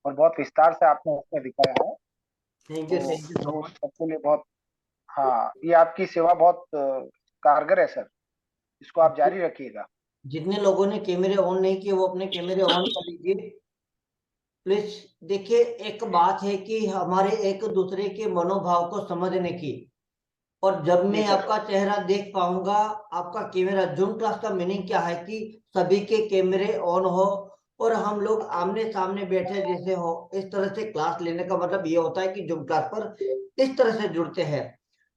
और बहुत विस्तार से आपने उसमें दिखाया है। तो थैंक यू सो वो मच। सबके लिए बहुत, हाँ, ये आपकी सेवा बहुत कारगर है सर। इसको आप जारी रखिएगा। जितने लोगों ने कैमरे ऑन नहीं किए वो अपने कैमरे ऑन कर लीजिए प्लीज। देखिए, एक बात है कि हमारे एक दूसरे के मनोभाव को समझने की, और जब जी मैं सर। आपका चेहरा देख पाऊंगा, आपका कैमरा, जूम क्लास का मीनिंग क्या है कि सभी के कैमरे ऑन हो और हम लोग आमने सामने बैठे जैसे हो। इस तरह से क्लास लेने का मतलब ये होता है कि जूम क्लास पर इस तरह से जुड़ते हैं।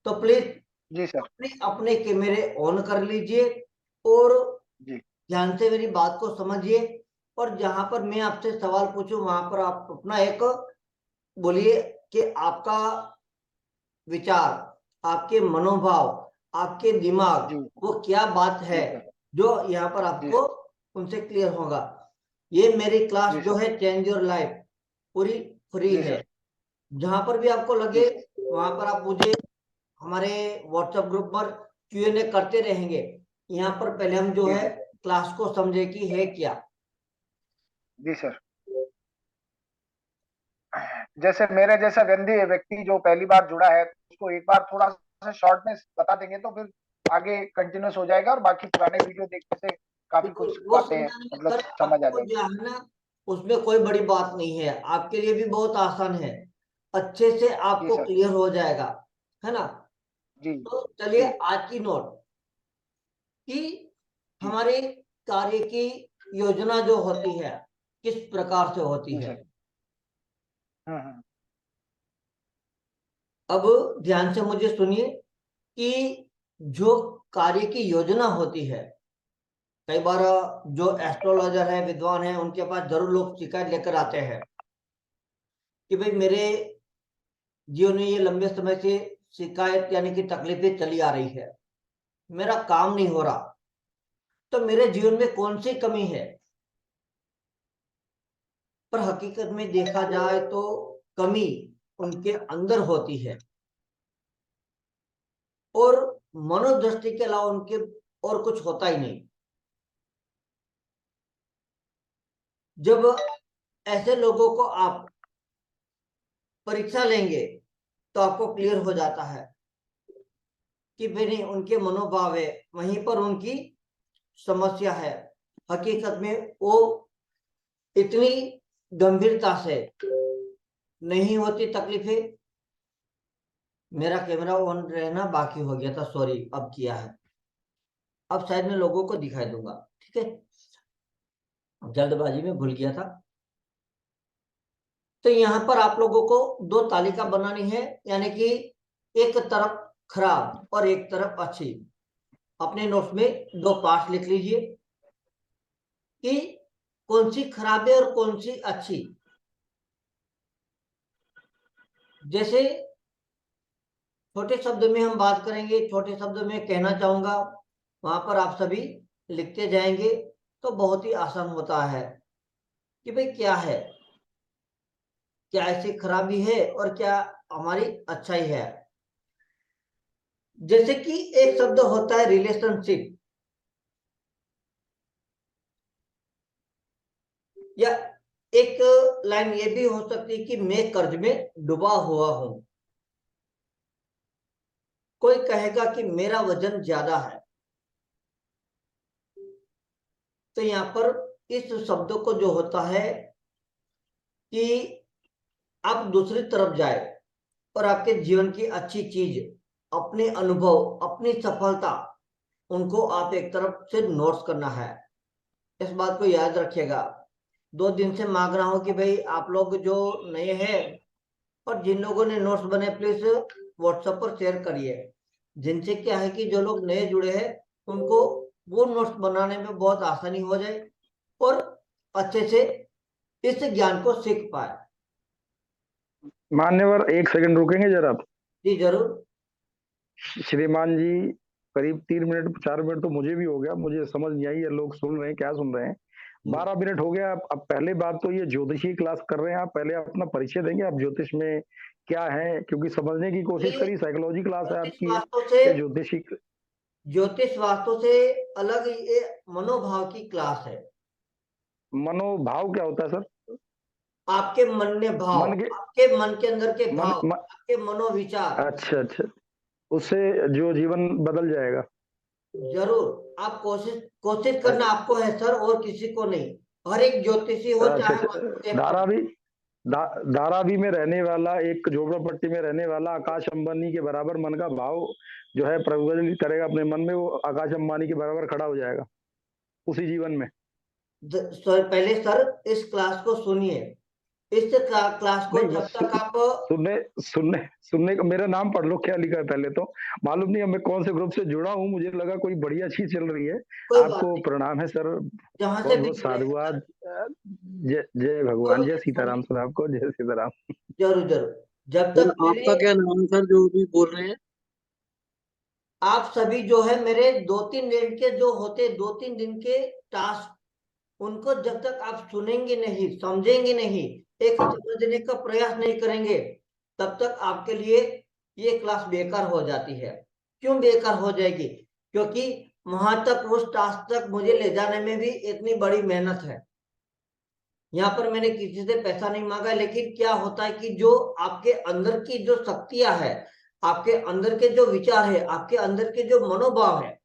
तो प्लीज जी सर। अपने अपने कैमरे ऑन कर लीजिए और जी ध्यान से मेरी बात को समझिए। और जहां पर मैं आपसे सवाल पूछूं वहां पर आप अपना एक बोलिए कि आपका विचार, आपके मनोभाव, आपके दिमाग, जी वो क्या बात है जी सर। जो यहाँ पर जी आपको उनसे क्लियर होगा। ये मेरी क्लास जी जो सर। है चेंज योर लाइफ, पूरी फ्री जी है। सर। जहां पर भी आपको जी लगे सर। वहां पर आप मुझे हमारे व्हाट्सएप ग्रुप पर Q&A करते रहेंगे। यहाँ पर पहले हम जो जी है सर। क्लास को समझे कि है क्या। जी सर। जैसे मेरे जैसा गंदी व्यक्ति जो पहली बार जुड़ा है, उसको एक बार थोड़ा सा शॉर्ट में बता देंगे तो फिर आगे कंटिन्यूस हो जाएगा, और बाकी पुराने वीडियो देखने से काफी बिल्कुल, कुछ वो बातें समझाने में मतलब सर समझ आ आपको जाएगी। जो है ना, उसमें कोई बड़ी बात नहीं है, आपके लिए भी बहुत आसान है, अच्छे से जी आपको सर। क्लियर हो जाएगा, है ना। जी तो चलिए, जी आज की नोट कि जी हमारे कार्य की योजना जो होती है किस प्रकार से होती जी है। सर। हम्म। अब ध्यान से मुझे सुनिए कि जो कार्य की योजना होती है, कई बार जो एस्ट्रोलॉजर है, विद्वान है, उनके पास जरूर लोग शिकायत लेकर आते हैं कि भाई मेरे जीवन में ये लंबे समय से शिकायत यानी कि तकलीफें चली आ रही है, मेरा काम नहीं हो रहा। तो मेरे जीवन में कौन सी कमी है? पर हकीकत में देखा जाए तो कमी उनके अंदर होती है, और मनोदृष्टि के अलावा उनके और कुछ होता ही नहीं। जब ऐसे लोगों को आप परीक्षा लेंगे तो आपको क्लियर हो जाता है कि भाई नहीं, उनके मनोभाव है, वहीं पर उनकी समस्या है। हकीकत में वो इतनी गंभीरता से नहीं होती तकलीफें। मेरा कैमरा ऑन रहना बाकी हो गया था, सॉरी, अब किया है। अब शायद मैं लोगों को दिखाई दूंगा, ठीक है, जल्दबाजी में भूल गया था। तो यहाँ पर आप लोगों को दो तालिका बनानी है, यानी कि एक तरफ खराब और एक तरफ अच्छी। अपने नोट्स में दो पार्ट लिख लीजिए कि कौन सी खराब है और कौन सी अच्छी। जैसे छोटे शब्द में हम बात करेंगे, छोटे शब्द में कहना चाहूंगा, वहां पर आप सभी लिखते जाएंगे तो बहुत ही आसान होता है कि भाई क्या है, क्या ऐसी खराबी है और क्या हमारी अच्छाई है। जैसे कि एक शब्द होता है रिलेशनशिप, या एक लाइन ये भी हो सकती है कि मैं कर्ज में डूबा हुआ हूं। कोई कहेगा कि मेरा वजन ज्यादा है। तो यहाँ पर इस शब्द को जो होता है कि आप दूसरी तरफ जाए और आपके जीवन की अच्छी चीज, अपने अनुभव, अपनी सफलता, उनको आप एक तरफ से नोट्स करना है। इस बात को याद रखिएगा। 2 दिन से मांग रहा हूं कि भाई आप लोग जो नए हैं और जिन लोगों ने नोट्स बने, प्लीज व्हाट्सएप पर शेयर करिए। जिनसे क्या है कि जो लोग नए जुड़े हैं उनको वो नोट्स बनाने में बहुत आसानी हो जाए और अच्छे से इस ज्ञान को सीख पाए। मान्यवर, एक सेकंड रुकेंगे जरा आप? जी जरूर। श्रीमान जी, करीब 3 मिनट 4 मिनट तो मुझे भी हो गया, मुझे समझ नहीं आई ये लोग सुन रहे हैं क्या सुन रहे हैं। 12 मिनट हो गया। अब पहले बात तो ये ज्योतिषी क्लास कर रहे हैं, आप पहले अपना परिचय देंगे, आप ज्योतिष में क्या है, क्योंकि समझने की कोशिश ये करी। साइकोलॉजी क्लास है ज्योतिष आपकी है वास्तु से या ज्योतिषी? ज्योतिष वास्तु से अलग ये मनोभाव की क्लास है। मनोभाव क्या होता है सर? आपके मन में भाव, मन के आपके मन के अंदर के मन, भाव, मन आपके मनोविचार। अच्छा अच्छा, उससे जो जीवन बदल जाएगा। जरूर आप कोशिश कोशिश अ- करना आपको है सर, और किसी को नहीं। हर एक ज्योतिषी हो अच्छा चाहे अच्छा, वास्तु देवता हो। धारावी धारावी में रहने वाला, एक झोपड़पट्टी में रहने वाला आकाश अंबानी के बराबर मन का भाव जो है प्रज्वलित करेगा अपने मन में, वो आकाश अंबानी के बराबर खड़ा हो जाएगा उसी जीवन में। पहले सर इस क्लास को सुनिए। इस क्लास को नहीं जब बस तक आप सुनने सुनने सुनने का मेरा नाम पढ़ लो, क्या लिखा है पहले तो। मालूम नहीं, अब मैं कौन से ग्रुप से जुड़ा हूँ, मुझे लगा कोई बढ़िया चीज चल रही है। कोई बात आपको नहीं, प्रणाम है सर, जहां से बहुत भी बहुत जुड़े हैं सर, साधुवाद। जय जय तो भगवान, जय सुनिए। सीताराम सर, आपको जय सीताराम। जरूर जरूर। जब सर तक मेरे, आपका क्या नाम है सर, जो भी बोल रहे हैं? आप सभी जो है मेरे 2-3 दिन के जो होते, 2-3 दिन के टास्क, उनको जब तक आप सुनेंगे नहीं, समझेंगे नहीं, एक समझने का प्रयास नहीं करेंगे, तब तक आपके लिए ये क्लास बेकार हो जाती है। क्यों बेकार हो जाएगी? क्योंकि वहां तक, उस टास्क तक मुझे ले जाने में भी इतनी बड़ी मेहनत है। यहाँ पर मैंने किसी से पैसा नहीं मांगा, लेकिन क्या होता है कि जो आपके अंदर की जो शक्तियां है, आपके अंदर के जो विचार है, आपके अंदर के जो मनोभाव है,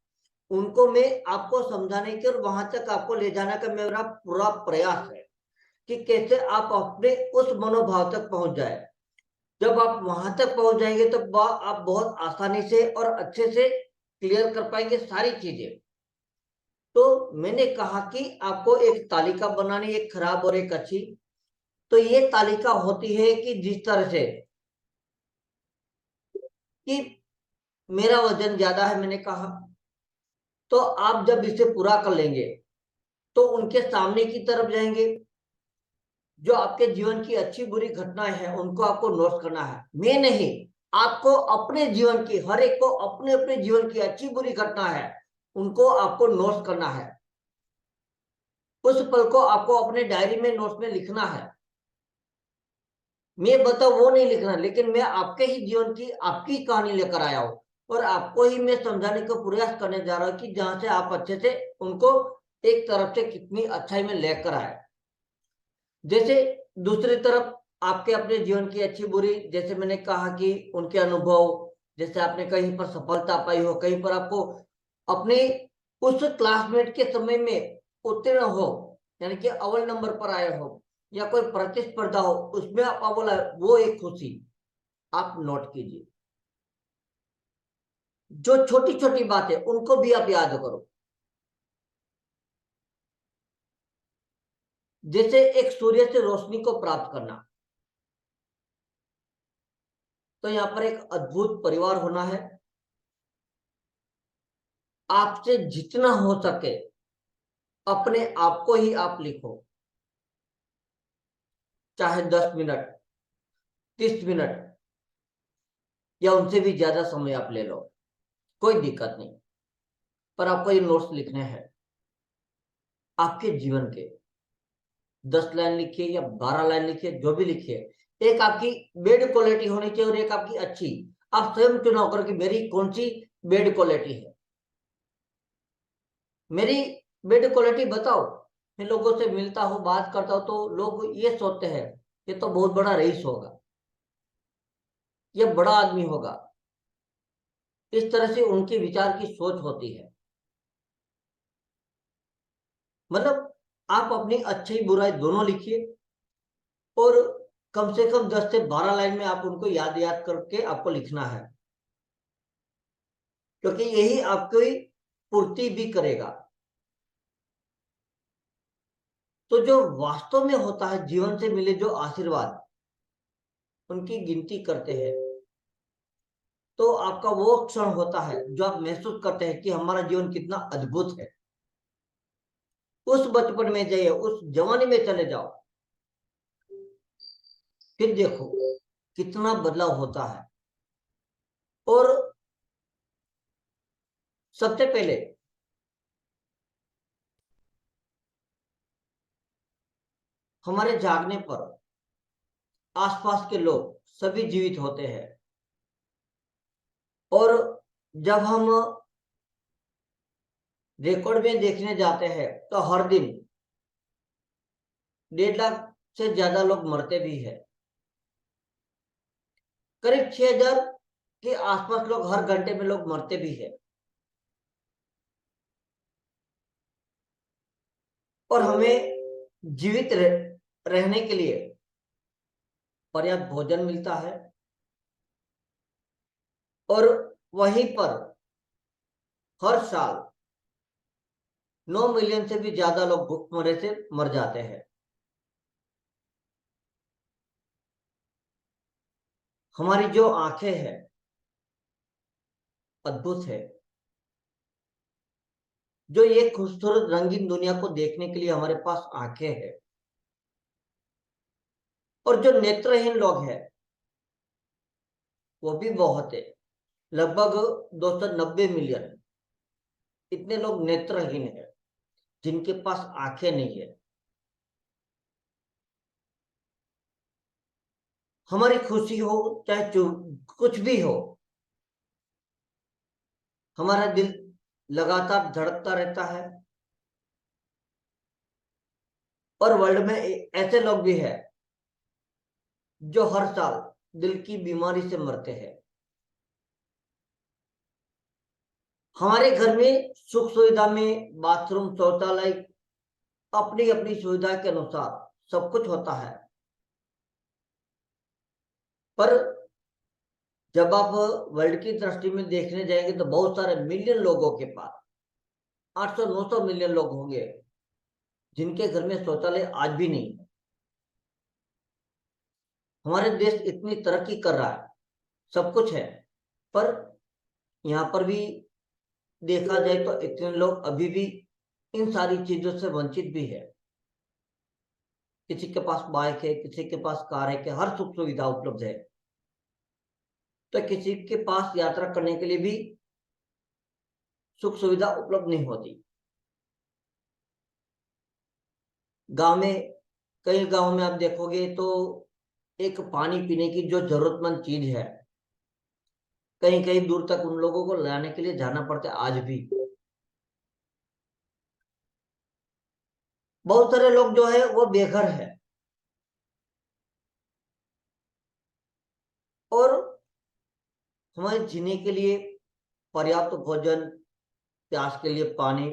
उनको मैं आपको समझाने के और वहां तक आपको ले जाने का मेरा पूरा प्रयास है कि कैसे आप अपने उस मनोभाव तक पहुंच जाए। जब आप वहां तक पहुंच जाएंगे तो आप बहुत आसानी से और अच्छे से क्लियर कर पाएंगे सारी चीजें। तो मैंने कहा कि आपको एक तालिका बनानी, एक खराब और एक अच्छी। तो ये तालिका होती है कि जिस तरह से कि मेरा वजन ज्यादा है, मैंने कहा, तो आप जब इसे पूरा कर लेंगे तो उनके सामने की तरफ जाएंगे। जो आपके जीवन की अच्छी बुरी घटनाएं हैं उनको आपको नोट करना है, मैं नहीं। आपको अपने जीवन की, हर एक को अपने अपने जीवन की अच्छी बुरी घटना है, उनको आपको नोट करना है। उस पल को आपको अपने डायरी में, नोट्स में लिखना है। मैं बताऊं वो नहीं लिखना, लेकिन मैं आपके ही जीवन की, आपकी कहानी लेकर आया हूं, और आपको ही मैं समझाने का प्रयास करने जा रहा हूं कि जहां से आप अच्छे से उनको एक तरफ से कितनी अच्छाई में लेकर आए। जैसे दूसरी तरफ आपके अपने जीवन की अच्छी बुरी, जैसे मैंने कहा कि उनके अनुभव, जैसे आपने कहीं पर सफलता पाई हो, कहीं पर आपको अपने उस क्लासमेट के समय में उत्तीर्ण हो, यानी कि अव्वल नंबर पर आए हो, या कोई प्रतिस्पर्धा हो उसमें आप अव्वल आए, वो एक खुशी आप नोट कीजिए। जो छोटी छोटी बातें उनको भी आप याद करो। जैसे एक सूर्य से रोशनी को प्राप्त करना, तो यहाँ पर एक अद्भुत परिवार होना है। आपसे जितना हो सके अपने आप को ही आप लिखो, चाहे 10 मिनट, 30 मिनट, या उनसे भी ज्यादा समय आप ले लो, कोई दिक्कत नहीं। पर आपको ये नोट्स लिखने हैं आपके जीवन के। 10 लाइन लिखिए या 12 लाइन लिखिए, जो भी लिखिए। एक आपकी बेड क्वालिटी होनी चाहिए और एक आपकी अच्छी। आप स्वयं चुनाव करो कि मेरी कौन सी बेड क्वालिटी है। मेरी बेड क्वालिटी बताओ। मैं लोगों से मिलता हूँ, बात करता हूँ, तो लोग ये सोचते हैं ये तो बहुत बड़ा रईस होगा, ये बड़ा आदमी होगा। इस तरह से उनके विचार की सोच होती है। मतलब आप अपनी अच्छी बुराई दोनों लिखिए, और कम से कम 10 से 12 लाइन में आप उनको याद याद करके आपको लिखना है, क्योंकि यही आपकी पूर्ति भी करेगा। तो जो वास्तव में होता है, जीवन से मिले जो आशीर्वाद, उनकी गिनती करते हैं, तो आपका वो क्षण होता है जो आप महसूस करते हैं कि हमारा जीवन कितना अद्भुत है। उस बचपन में जाइए, उस जवानी में चले जाओ, फिर देखो कितना बदलाव होता है। और सबसे पहले हमारे जागने पर आसपास के लोग सभी जीवित होते हैं, और जब हम रिकॉर्ड में देखने जाते हैं तो हर दिन 1.5 लाख से ज्यादा लोग मरते भी है। करीब 6000 के आसपास लोग हर घंटे में लोग मरते भी है। और हमें जीवित रहने के लिए पर्याप्त भोजन मिलता है, और वहीं पर हर साल 9 मिलियन से भी ज्यादा लोग भूखमरी से मर जाते हैं। हमारी जो आंखें हैं अद्भुत है। जो ये खूबसूरत रंगीन दुनिया को देखने के लिए हमारे पास आंखें हैं, और जो नेत्रहीन लोग हैं वो भी बहुत है, लगभग 290 मिलियन इतने लोग नेत्रहीन हैं जिनके पास आंखें नहीं है। हमारी खुशी हो चाहे कुछ भी हो, हमारा दिल लगातार धड़कता रहता है। और वर्ल्ड में ऐसे लोग भी हैं जो हर साल दिल की बीमारी से मरते हैं। हमारे घर में सुख सुविधा में बाथरूम, शौचालय अपनी अपनी सुविधा के अनुसार सब कुछ होता है, पर जब आप वर्ल्ड की दृष्टि में देखने जाएंगे तो बहुत सारे मिलियन लोगों के पास 800-900 मिलियन लोग होंगे जिनके घर में शौचालय आज भी नहीं है। हमारे देश इतनी तरक्की कर रहा है, सब कुछ है, पर यहाँ पर भी देखा जाए तो इतने लोग अभी भी इन सारी चीजों से वंचित भी है। किसी के पास बाइक है, किसी के पास कार है, कि हर सुख सुविधा उपलब्ध है, तो किसी के पास यात्रा करने के लिए भी सुख सुविधा उपलब्ध नहीं होती। गांव में, कई गांव में आप देखोगे तो एक पानी पीने की जो जरूरतमंद चीज है, कहीं कहीं दूर तक उन लोगों को लाने के लिए जाना पड़ता है आज भी। बहुत सारे लोग जो है वो बेघर है, और हमारे जीने के लिए पर्याप्त भोजन, प्यास के लिए पानी,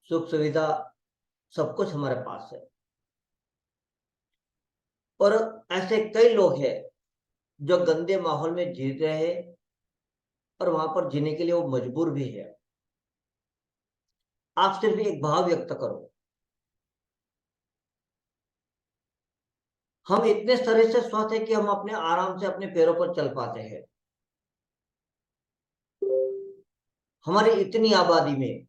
सुख सुविधा सब कुछ हमारे पास है। और ऐसे कई लोग हैं जो गंदे माहौल में जी रहे हैं और वहां पर जीने के लिए वो मजबूर भी है। आप सिर्फ एक भाव व्यक्त करो, हम इतने शरीर से स्वस्थ है कि हम अपने आराम से अपने पैरों पर चल पाते हैं। हमारी इतनी आबादी में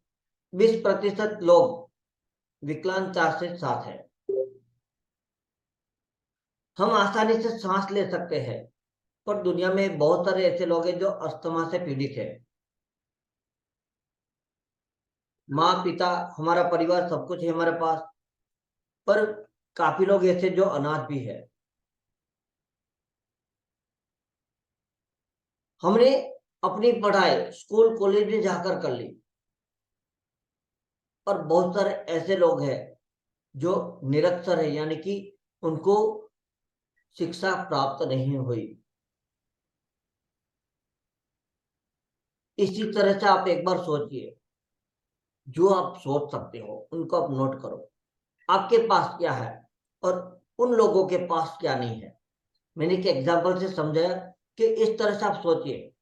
20% लोग विकलांगता से साथ है। हम आसानी से सांस ले सकते हैं, पर दुनिया में बहुत सारे ऐसे लोग हैं जो अस्थमा से पीड़ित है। माँ पिता, हमारा परिवार, सब कुछ है हमारे पास, पर काफी लोग ऐसे जो अनाथ भी है। हमने अपनी पढ़ाई स्कूल कॉलेज में जाकर कर ली, और बहुत सारे ऐसे लोग हैं जो निरक्षर है, यानी कि उनको शिक्षा प्राप्त नहीं हुई। इसी तरह से आप एक बार सोचिए, जो आप सोच सकते हो उनको आप नोट करो, आपके पास क्या है और उन लोगों के पास क्या नहीं है। मैंने एक एग्जांपल से समझाया कि इस तरह से आप सोचिए,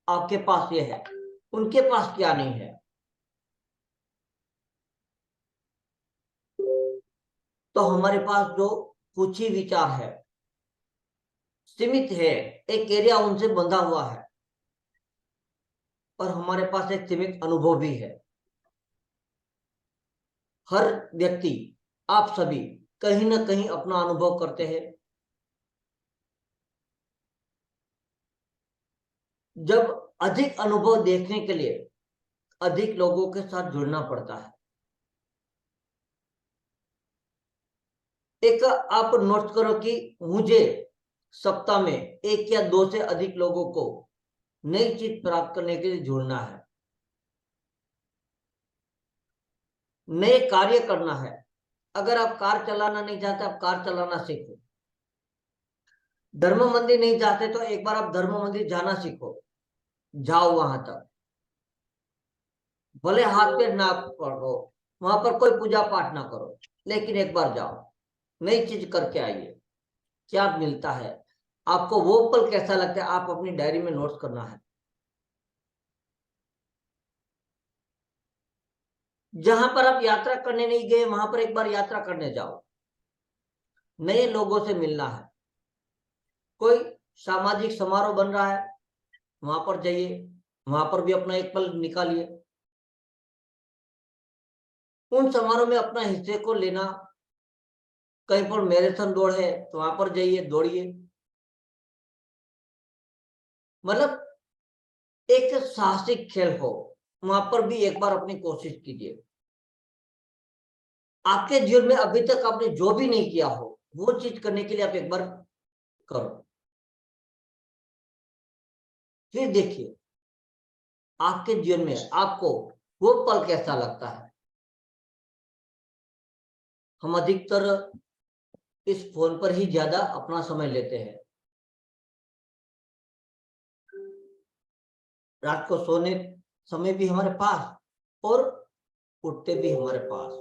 आपके पास ये है, उनके पास क्या नहीं है। तो हमारे पास जो कुछ ही विचार है, सीमित है, एक एरिया उनसे बंधा हुआ है, और हमारे पास एक सीमित अनुभव भी है। हर व्यक्ति, आप सभी कहीं ना कहीं अपना अनुभव करते हैं। जब अधिक अनुभव देखने के लिए अधिक लोगों के साथ जुड़ना पड़ता है। एक आप नोट करो कि मुझे सप्ताह में 1 या 2 से अधिक लोगों को नई चीज प्राप्त करने के लिए जुड़ना है, नए कार्य करना है, अगर आप कार चलाना नहीं चाहते, आप कार चलाना सीखो। धर्म मंदिर नहीं जाते तो एक बार आप धर्म मंदिर जाना सीखो, जाओ वहां तक, भले हाथ पे ना पढ़ो, वहां पर कोई पूजा पाठ ना करो, लेकिन एक बार जाओ, नई चीज करके आइए। क्या मिलता है आपको, वो पल कैसा लगता है, आप अपनी डायरी में नोट करना है। जहां पर आप यात्रा करने नहीं गए, वहां पर एक बार यात्रा करने जाओ, नए लोगों से मिलना है। कोई सामाजिक समारोह बन रहा है, वहां पर जाइए, वहां पर भी अपना एक पल निकालिए। उन समारोह में अपना हिस्से को लेना, कहीं पर मैराथन दौड़ है तो वहां पर जाइए, दौड़िए। मतलब एक साहसिक खेल हो, वहां पर भी एक बार अपनी कोशिश कीजिए। आपके जीवन में अभी तक आपने जो भी नहीं किया हो, वो चीज करने के लिए आप एक बार करो, फिर देखिए आपके जीवन में आपको वो पल कैसा लगता है। हम अधिकतर इस फोन पर ही ज्यादा अपना समय लेते हैं। रात को सोने समय भी हमारे पास और उठते भी हमारे पास,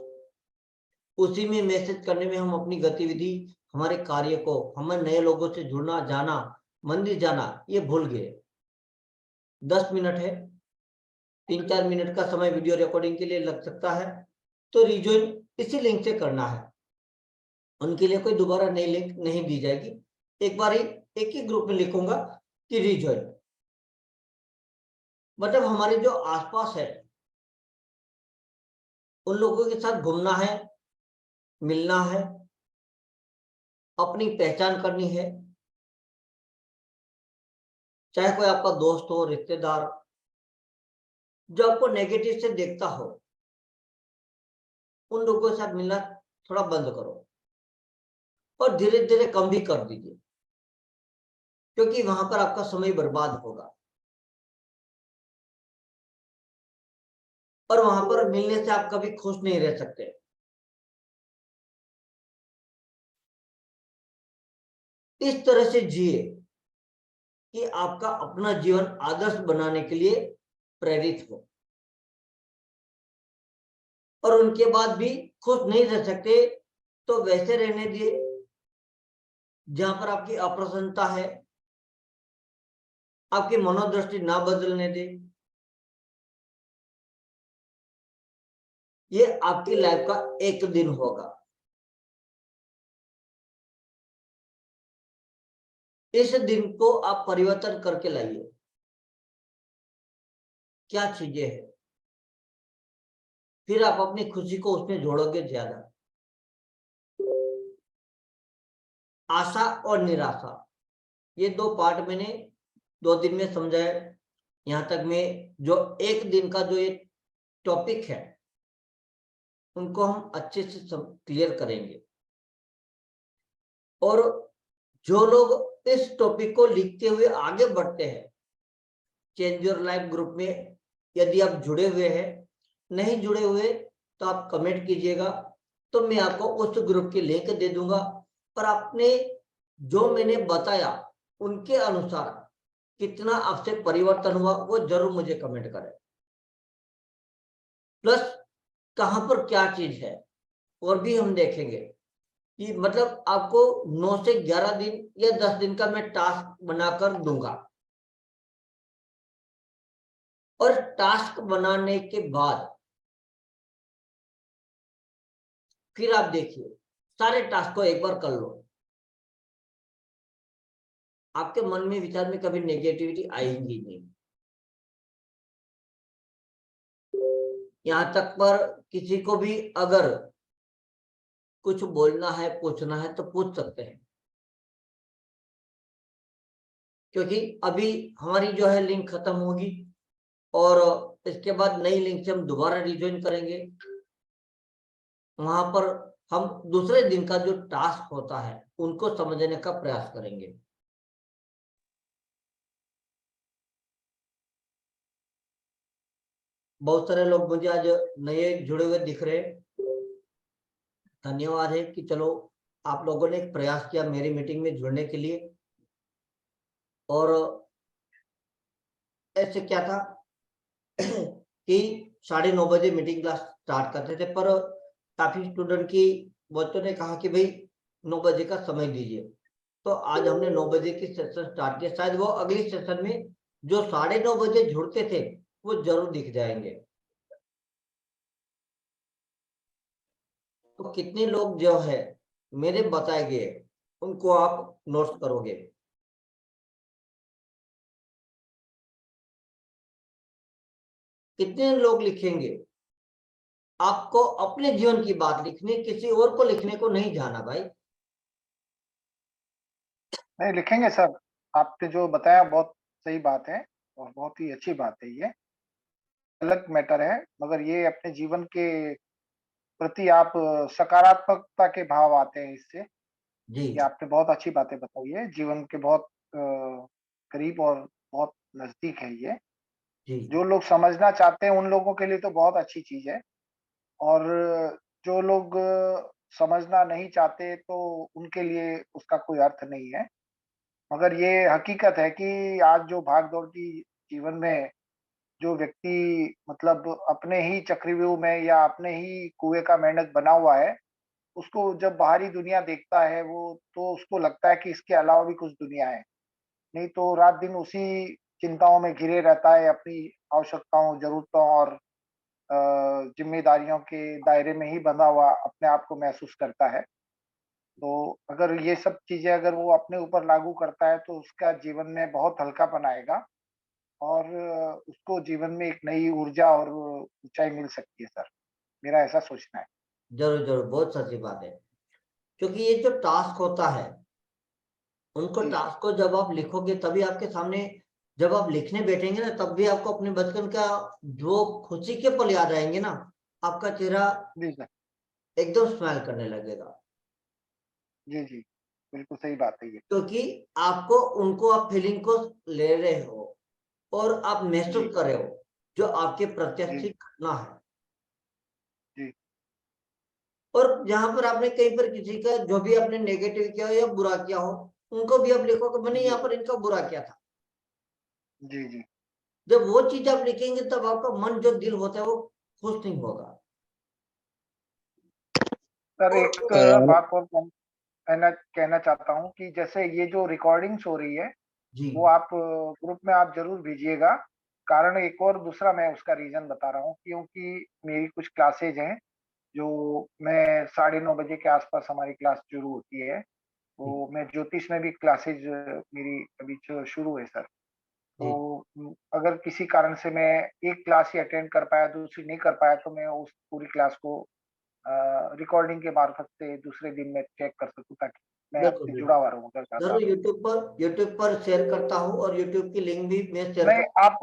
उसी में मैसेज करने में हम अपनी गतिविधि, हमारे कार्य को, हमें नए लोगों से जुड़ना, जाना, मंदिर जाना, ये भूल गए। 10 मिनट है, 3-4 मिनट का समय वीडियो रिकॉर्डिंग के लिए लग सकता है, तो रिज्वाइन इसी लिंक से करना है। उनके लिए कोई दोबारा नई लिंक नहीं दी जाएगी, एक बार ही एक ही ग्रुप में लिखूंगा कि रिज्वाइन। मतलब हमारे जो आसपास है उन लोगों के साथ घूमना है, मिलना है, अपनी पहचान करनी है। चाहे कोई आपका दोस्त हो, रिश्तेदार, जो आपको नेगेटिव से देखता हो, उन लोगों के साथ मिलना थोड़ा बंद करो और धीरे धीरे कम भी कर दीजिए, क्योंकि वहां पर आपका समय बर्बाद होगा और वहां पर मिलने से आप कभी खुश नहीं रह सकते। इस तरह से जिए कि आपका अपना जीवन आदर्श बनाने के लिए प्रेरित हो, और उनके बाद भी खुश नहीं रह सकते तो वैसे रहने दिए जहां पर आपकी अप्रसन्नता है, आपकी मनोदृष्टि ना बदलने दे। ये आपकी लाइफ का एक दिन होगा, इस दिन को आप परिवर्तन करके लाइए। क्या चीजें हैं, फिर आप अपनी खुशी को उसमें जोड़ोगे ज्यादा। आशा और निराशा, ये 2 पार्ट मैंने 2 दिन में समझाया। यहां तक में जो एक दिन का जो ये टॉपिक है उनको हम अच्छे से क्लियर करेंगे। और जो लोग इस टॉपिक को लिखते हुए आगे बढ़ते हैं, चेंज योर लाइफ ग्रुप में यदि आप जुड़े हुए हैं, नहीं जुड़े हुए तो आप कमेंट कीजिएगा, तो मैं आपको उस ग्रुप की लिंक दे दूंगा। और आपने जो मैंने बताया उनके अनुसार कितना आपसे परिवर्तन हुआ वो जरूर मुझे कमेंट करें। प्लस कहां पर क्या चीज है और भी हम देखेंगे कि मतलब आपको 9 से 11 दिन या 10 दिन का मैं टास्क बनाकर दूंगा, और टास्क बनाने के बाद फिर आप देखिए सारे टास्क को एक बार कर लो, आपके मन में विचार में कभी नेगेटिविटी आएगी नहीं। यहां तक पर किसी को भी अगर कुछ बोलना है, पूछना है तो पूछ सकते हैं, क्योंकि अभी हमारी जो है लिंक खत्म होगी और इसके बाद नई लिंक से हम दोबारा रिज्वाइन करेंगे। वहां पर हम दूसरे दिन का जो टास्क होता है उनको समझने का प्रयास करेंगे। बहुत सारे लोग मुझे आज नए जुड़े हुए दिख रहे हैं, धन्यवाद है कि चलो आप लोगों ने एक प्रयास किया मेरी मीटिंग में जुड़ने के लिए। और ऐसे क्या था कि 9:30 बजे मीटिंग क्लास स्टार्ट करते थे, पर काफी स्टूडेंट की बच्चों ने कहा कि भाई 9 बजे का समय दीजिए, तो आज हमने 9 बजे की सेशन स्टार्ट किया। शायद वो अगली सेशन में जो 9:30 बजे जुड़ते थे वो जरूर दिख जाएंगे। तो कितने लोग जो है मेरे बताए गए उनको आप नोट करोगे? कितने लोग लिखेंगे? आपको अपने जीवन की बात लिखनी, किसी और को लिखने को नहीं जाना भाई। नहीं लिखेंगे सर, आपने जो बताया बहुत सही बात है और बहुत ही अच्छी बात है। ये अलग मैटर है, मगर ये अपने जीवन के प्रति आप सकारात्मकता के भाव आते हैं इससे। जी ये आपने बहुत अच्छी बातें बताई है, जीवन के बहुत करीब और बहुत नजदीक है ये। जी जो लोग समझना चाहते हैं उन लोगों के लिए तो बहुत अच्छी चीज है, और जो लोग समझना नहीं चाहते तो उनके लिए उसका कोई अर्थ नहीं है। मगर ये हकीकत है कि आज जो भाग दौड़ की जीवन में जो व्यक्ति मतलब अपने ही चक्रव्यूह में या अपने ही कुएं का मेंढक बना हुआ है, उसको जब बाहरी दुनिया देखता है वो, तो उसको लगता है कि इसके अलावा भी कुछ दुनिया है। नहीं तो रात दिन उसी चिंताओं में घिरे रहता है, अपनी आवश्यकताओं, जरूरतों और जिम्मेदारियों के दायरे में ही बंधा हुआ अपने आप को महसूस करता है। तो अगर ये सब चीजें अगर वो अपने ऊपर लागू करता है तो उसका जीवन में बहुत हल्कापन आएगा, और उसको जीवन में एक नई ऊर्जा और ऊंचाई मिल सकती है सर। मेरा ऐसा सोचना है। जरूर जरूर, बहुत सच्ची बात है। क्योंकि ये जो टास्क होता है, उनको जी टास्क को जब आप लिखोगे तभी आपके सामने, जब आप लिखने बैठेंगे ना तब भी आपको अपने बचपन का जो खुशी के पल याद आएंगे ना, आपका चेहरा जी सर। एकदम स्माइल करने लगेगा। जी जी, बिल्कुल सही बात है ये। क्योंकि आपको उनको, आप फीलिंग को ले रहे हो और आप जी महसूस कर रहे हो जो आपके जी प्रत्यक्ष घटना है। जी और जहां पर आपने कहीं पर किसी का जो भी आपने नेगेटिव किया हो या बुरा किया हो, उनको भी आप लिखो कि मैंने जी यहाँ पर इनका बुरा किया था। जी जी जब वो चीज आप लिखेंगे तब आपका मन, जो दिल होता है, वो खुश नहीं होगा। सर, और एक पर बात और कहना कहना चाहता हूँ कि जैसे ये जो रिकॉर्डिंग्स हो रही है, जी वो आप ग्रुप में आप जरूर भेजिएगा। कारण एक और दूसरा मैं उसका रीजन बता रहा हूँ, क्योंकि मेरी कुछ क्लासेज हैं जो मैं 9:30 बजे के आसपास हमारी क्लास शुरू होती है। जी तो मैं ज्योतिष में भी क्लासेज मेरी अभी शुरू है सर। जी तो अगर किसी कारण से मैं एक क्लास ही अटेंड कर पाया, दूसरी नहीं कर पाया, तो मैं उस पूरी क्लास को रिकॉर्डिंग के मार्फत से दूसरे दिन में चेक कर सकूं, ताकि मैं बिल्कुल आपसे जुड़ा बिल्कुल। हुआ रहूं अगर चाहता। जरूर यूट्यूब पर शेयर करता हूँ, और यूट्यूब की लिंक भी मैं शेयर नहीं, कर। आप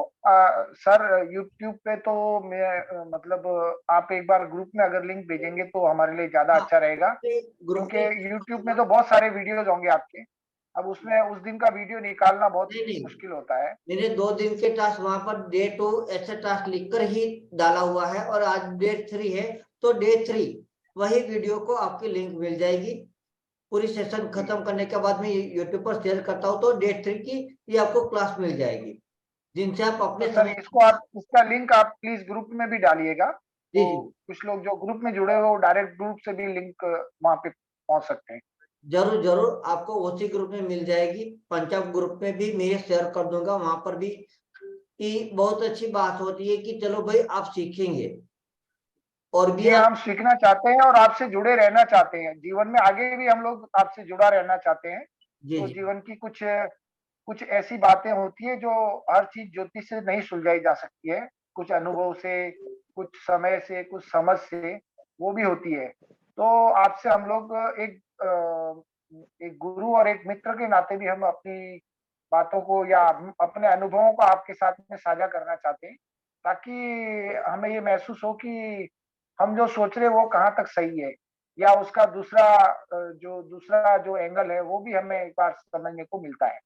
सर यूट्यूब पे तो मैं मतलब आप एक बार ग्रुप में अगर लिंक भेजेंगे तो हमारे लिए ज्यादा हाँ, अच्छा रहेगा, ग्रुप क्योंकि में यूट्यूब में तो बहुत सारे वीडियोज होंगे आपके। अब उसमें उस दिन का वीडियो निकालना बहुत नहीं नहीं, मुश्किल होता है। मैंने 2 दिन के टास्क वहां पर डे 2 ऐसे टास्क लिखकर ही डाला हुआ है, और आज डे 3 है, तो डे 3 वही वीडियो को आपकी लिंक मिल जाएगी। पूरी सेशन जी खत्म करने के बाद में यूट्यूब पर शेयर करता हूँ, तो डे 3 की ये आपको क्लास मिल जाएगी, जिनसे आप तो अपने सर, समय। इसको आप इसका लिंक आप प्लीज ग्रुप में भी डालिएगा, जी तो जी, कुछ लोग जो ग्रुप में जुड़े हुए वो डायरेक्ट ग्रुप से भी लिंक वहां पे पहुंच सकते हैं। जरूर जरूर आपको उसी ग्रुप में मिल जाएगी। पंचायत ग्रुप में भी मैं शेयर कर दूंगा, वहां पर भी। कि बहुत अच्छी बात होती है कि चलो भाई आप सीखेंगे और भी जी, आप। हम सीखना चाहते हैं और आपसे जुड़े रहना चाहते हैं, जीवन में आगे भी हम लोग आपसे जुड़ा रहना चाहते हैं। जी तो जी, जीवन की कुछ कुछ ऐसी बातें होती है जो हर चीज ज्योतिष से नहीं सुलझाई जा सकती है, कुछ अनुभव से, कुछ समय से, कुछ समझ से वो भी होती है। तो आपसे हम लोग एक गुरु और एक मित्र के नाते भी हम अपनी बातों को या अपने अनुभवों को आपके साथ में साझा करना चाहते हैं, ताकि हमें ये महसूस हो कि हम जो सोच रहे हैं वो कहाँ तक सही है, या उसका दूसरा जो एंगल है वो भी हमें एक बार समझने को मिलता है।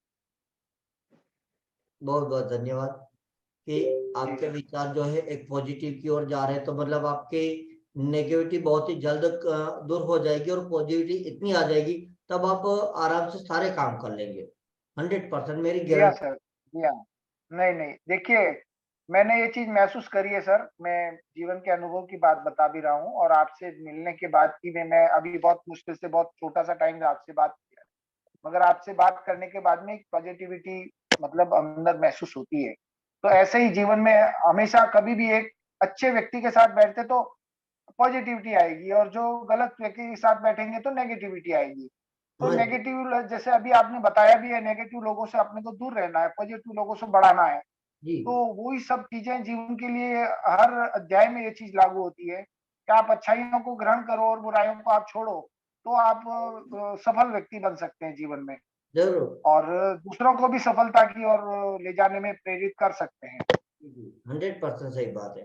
बहुत बहुत धन्यवाद कि जी आपके सर। विचार जो है एक पॉजिटिव की ओर जा रहे हैं। तो मतलब आपके नेगेटिविटी बहुत ही जल्द दूर हो जाएगी और पॉजिटिविटी इतनी आ जाएगी, तब आप आराम से सारे काम कर लेंगे। 100% मेरी जी हाँ गारंटी। सर, जी हाँ। नहीं, नहीं, देखिए, मैंने ये चीज़ महसूस करी है सर, मैं जीवन के अनुभव की बात बता भी रहा हूँ और आपसे मिलने के बाद की मैं अभी बहुत मुश्किल से बहुत छोटा-सा टाइम आपसे बात किया, मगर आपसे बात करने के बाद में एक पॉजिटिविटी मतलब अंदर महसूस होती है। तो ऐसे ही जीवन में हमेशा कभी भी एक अच्छे व्यक्ति के साथ बैठते तो पॉजिटिविटी आएगी और जो गलत व्यक्ति के साथ बैठेंगे तो नेगेटिविटी आएगी। तो हाँ जी, नेगेटिव जैसे अभी आपने बताया भी है, नेगेटिव लोगों से अपने को दूर रहना है, पॉजिटिव लोगों से बढ़ाना है। जी, तो वही सब चीज़ें जीवन के लिए हर अध्याय में ये चीज़ लागू होती है कि आप अच्छाइयों को ग्रहण करो और बुराइयों को आप छोड़ो, तो आप सफल व्यक्ति बन सकते हैं जीवन में ज़रूर। और दूसरों को भी सफलता की ओर ले जाने में प्रेरित कर सकते हैं। जी, 100% सही बात है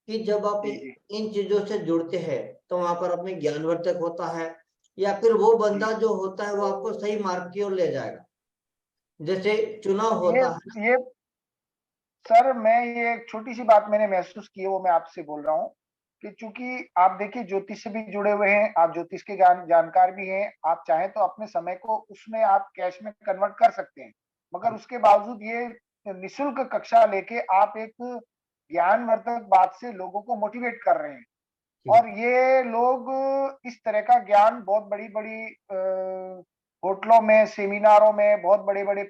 कि जब आप जी, जी। इन चीज़ों से जुड़ते हैं, तो वहाँ पर अपने ज्ञानवर्धक होता है या फिर वो जी। बंदा जो होता है, वो आपको सही मार्ग की ओर ले जाएगा। जैसे चुनाव ये होता है ना। ये सर मैं ये एक छोटी-सी बात मैंने महसूस की है, वो मैं आपसे बोल रहा हूँ कि चूँकि आप देखिए ज्योतिष से भी जुड़े हुए हैं, आप ज्योतिष के जानकार भी हैं, आप चाहें तो अपने समय को उसमें आप कैश में कन्वर्ट कर सकते हैं। मगर उसके बावजूद ये निःशुल्क कक्षा लेके आप एक ज्ञानवर्धक बात से लोगों को मोटिवेट कर रहे हैं जी, और ये लोग इस तरह का ज्ञान बहुत बड़ी-बड़ी होटलों में, सेमिनारों में, बहुत बड़े-बड़े